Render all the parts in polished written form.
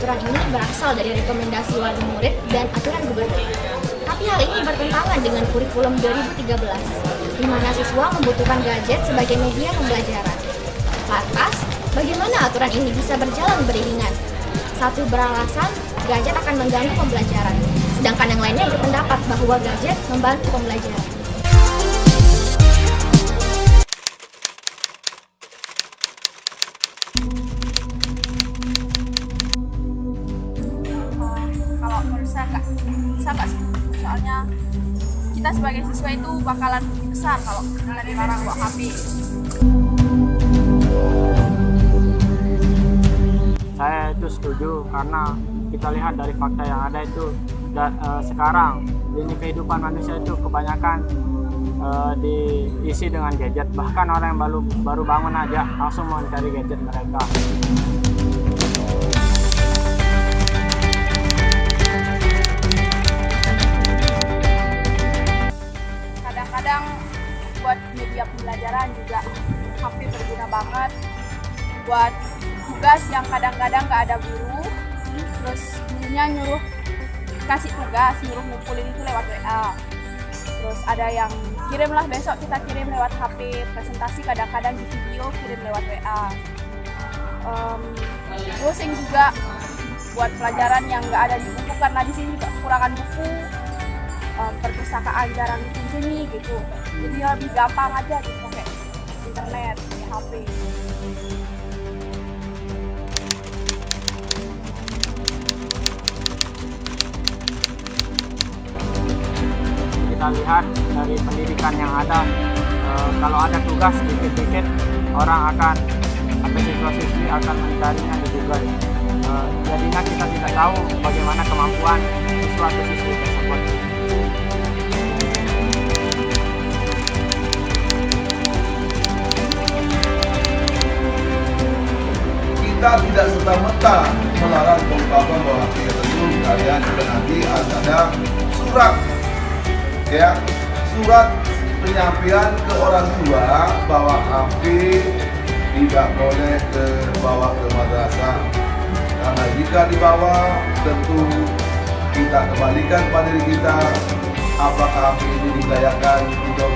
peraturan ini berasal dari rekomendasi wali murid dan aturan gubernur. Tapi hal ini bertentangan dengan kurikulum 2013, di mana siswa membutuhkan gadget sebagai media pembelajaran. Lantas, bagaimana aturan ini bisa berjalan beriringan? Satu beralasan, gadget akan mengganggu pembelajaran, sedangkan yang lainnya berpendapat bahwa gadget membantu pembelajaran. Kalau menurut saya nggak bisa nggak sih, soalnya kita sebagai siswa itu bakalan besar kalau kita dilarang bawa HP. Saya itu setuju karena kita lihat dari fakta yang ada itu sekarang ini kehidupan manusia itu kebanyakan diisi dengan gadget, bahkan orang yang baru bangun aja langsung mencari gadget mereka. Kadang-kadang buat media pembelajaran juga HP berguna banget, buat tugas yang kadang-kadang nggak ada guru, terus gurunya nyuruh kasih tugas, nyuruh ngumpulin itu lewat WA. Terus ada yang kirimlah besok kita kirim lewat HP, presentasi kadang-kadang di video kirim lewat WA. Browsing juga buat pelajaran yang nggak ada di buku karena di sini juga kekurangan buku. Perpustakaan jarang dikunjungi gitu, jadi lebih gampang aja gitu pakai internet, pakai HP. Kita lihat dari pendidikan yang ada, kalau ada tugas dikit-dikit orang akan atau siswa-siswi akan mencarinya di Google. Jadinya kita tidak tahu bagaimana kemampuan siswa atau siswi tersebut. Kita tidak serta-merta melarang pengungkapan bahwa tentu kalian juga nanti ada surat, ya, surat penyampaian ke orang tua bahwa HP tidak boleh dibawa ke madrasah, karena jika dibawa tentu kita kembalikan pada diri kita apakah HP itu digunakan untuk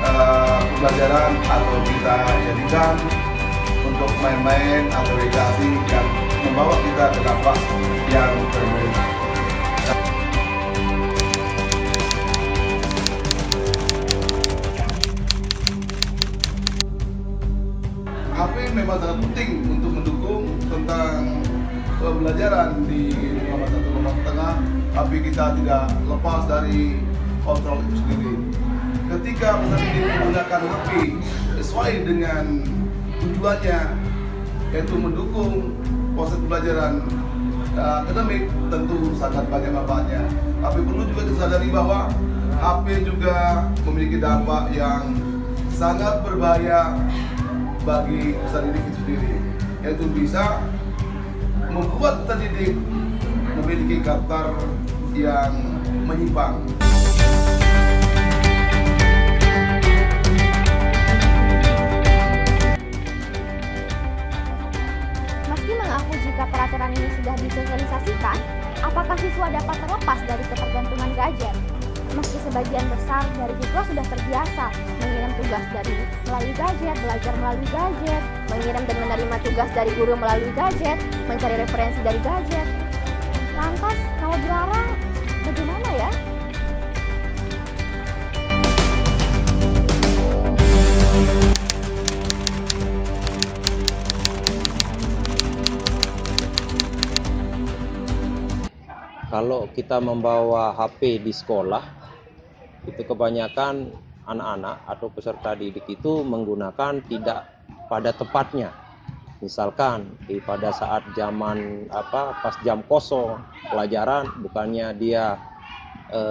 pembelajaran atau kita jadikan untuk main-main atau rekreasi yang membawa kita ke dampak yang terburuk. HP memang sangat penting untuk mendukung tentang pembelajaran di Muhammad satu Lombok Tengah, tapi kita tidak lepas dari kontrol itu sendiri. Ketika peserta didik menggunakan HP sesuai dengan tujuannya, yaitu mendukung proses pembelajaran akademik, tentu sangat banyak manfaatnya. Tapi perlu juga disadari bahwa HP juga memiliki dampak yang sangat berbahaya bagi peserta didik itu sendiri, yaitu bisa membuat peserta didik memiliki karakter yang menyimpang. Jika peraturan ini sudah disosialisasikan, apakah siswa dapat terlepas dari ketergantungan gadget? Meski sebagian besar dari siswa sudah terbiasa mengirim tugas melalui gadget, belajar melalui gadget, mengirim dan menerima tugas dari guru melalui gadget, mencari referensi dari gadget. Lantas, kalau dilarang, bagaimana ya? Kalau kita membawa HP di sekolah, itu kebanyakan anak-anak atau peserta didik itu menggunakan tidak pada tempatnya. Misalkan pada saat pas jam kosong pelajaran, bukannya dia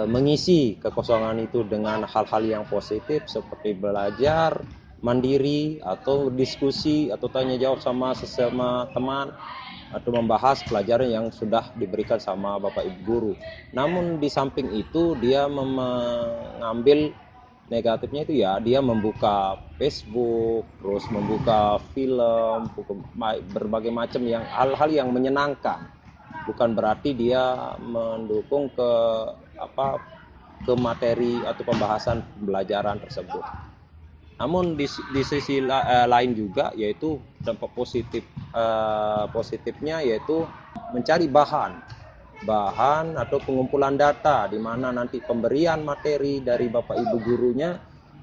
mengisi kekosongan itu dengan hal-hal yang positif seperti belajar mandiri atau diskusi atau tanya jawab sama sesama teman, atau membahas pelajaran yang sudah diberikan sama Bapak Ibu guru. Namun di samping itu dia mengambil negatifnya itu ya, dia membuka Facebook, terus membuka film, berbagai macam hal-hal yang menyenangkan. bukan berarti dia mendukung ke materi atau pembahasan pembelajaran tersebut. Namun di sisi lain juga, yaitu dampak positifnya yaitu mencari bahan atau pengumpulan data, di mana nanti pemberian materi dari Bapak Ibu gurunya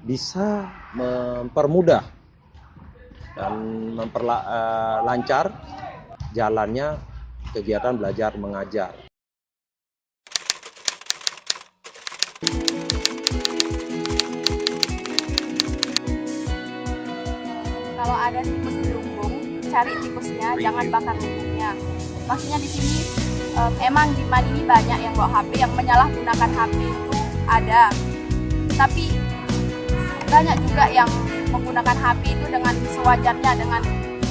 bisa mempermudah dan memperlancar jalannya kegiatan belajar mengajar. Kalau ada tikus di lumbung, cari tikusnya, jangan bakar lumbungnya. Maksudnya di sini emang di Madini banyak yang bawa HP, yang menyalahgunakan HP itu ada. Tapi banyak juga yang menggunakan HP itu dengan sewajarnya, dengan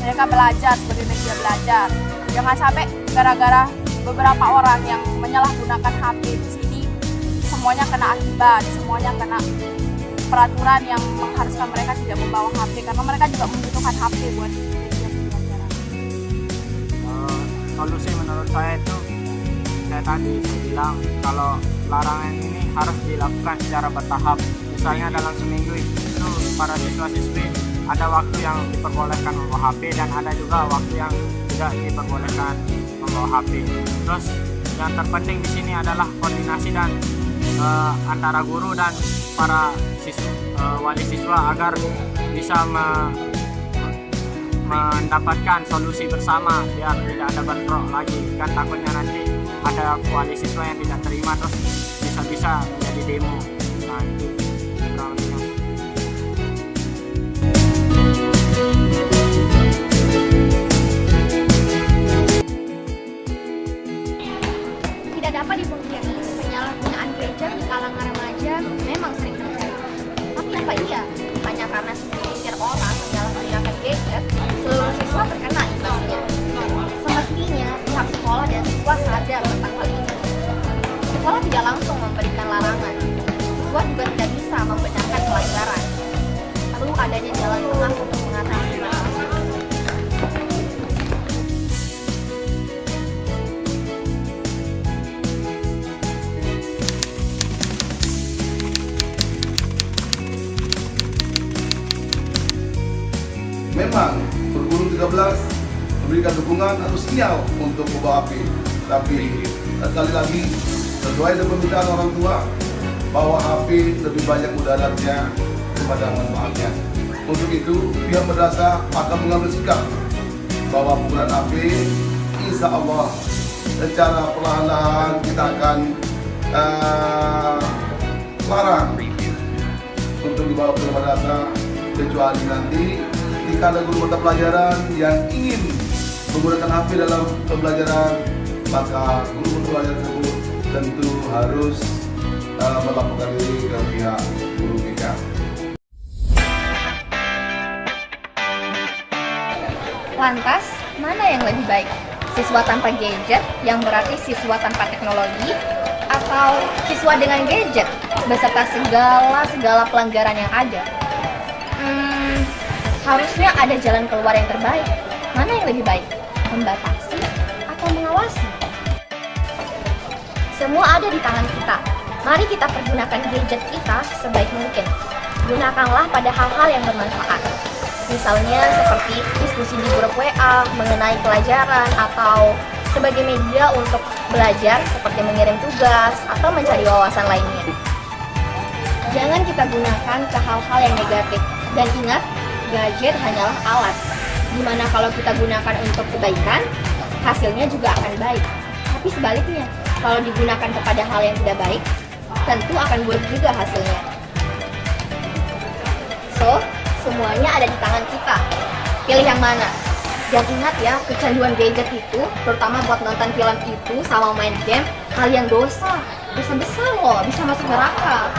mereka belajar sebagai media belajar. Jangan sampai gara-gara beberapa orang yang menyalahgunakan HP di sini semuanya kena akibat, semuanya kena peraturan yang mengharuskan mereka tidak membawa HP, karena mereka juga membutuhkan HP buat media pembelajaran. Solusi menurut saya itu, saya bilang kalau larangan ini harus dilakukan secara bertahap. Misalnya dalam seminggu itu para siswa-siswi ada waktu yang diperbolehkan membawa HP dan ada juga waktu yang tidak diperbolehkan membawa HP. Terus yang terpenting di sini adalah koordinasi dan antara guru dan para wali siswa agar bisa mendapatkan solusi bersama biar tidak ada bentrok lagi. Kan takutnya nanti ada wali siswa yang tidak terima terus bisa menjadi demo. Nah, itu kurang lebihnya. Tidak dapat dipungkiri, penyalahgunaan gadget di kalangan remaja memang sering terjadi. Tapi apa iya hanya karena segelintir orang menyalahgunakan gadget, seluruh siswa terkena imbasnya? Semestinya pihak sekolah dan siswa sadar tentang hal ini. Sekolah tidak langsung memberikan larangan, siswa juga tidak bisa membenarkan pelanggaran. Perlu adanya jalan tengah untuk mengatasi masalah ini. Memang Perguru 13 memberikan dukungan atau sinyal untuk membawa HP, tapi sekali lagi sesuai dengan permintaan orang tua bahwa HP lebih banyak mudaratnya daripada manfaatnya. Untuk itu pihak madrasah akan mengambil sikap bahwa penggunaan HP insya Allah secara perlahan-lahan kita akan larang untuk dibawa ke madrasah, kecuali nanti jika ada guru mata pelajaran yang ingin menggunakan HP dalam pembelajaran, maka guru mata pelajaran tersebut tentu harus melaporkan diri ke pihak guru BK. Lantas, mana yang lebih baik? Siswa tanpa gadget, yang berarti siswa tanpa teknologi, atau siswa dengan gadget beserta segala pelanggaran yang ada? Harusnya ada jalan keluar yang terbaik. Mana yang lebih baik? Membatasi atau mengawasi? Semua ada di tangan kita. Mari kita pergunakan gadget kita sebaik mungkin. Gunakanlah pada hal-hal yang bermanfaat. Misalnya seperti diskusi di grup WA mengenai pelajaran, atau sebagai media untuk belajar seperti mengirim tugas atau mencari wawasan lainnya. Jangan kita gunakan ke hal-hal yang negatif. Dan ingat, gadget hanyalah alat, dimana kalau kita gunakan untuk kebaikan, hasilnya juga akan baik. Tapi sebaliknya, kalau digunakan kepada hal yang tidak baik, tentu akan buruk juga hasilnya. So, semuanya ada di tangan kita. Pilih yang mana? Dan ingat ya, kecanduan gadget itu, terutama buat nonton film itu sama main game, hal yang dosa. Dosa besar loh, bisa masuk neraka.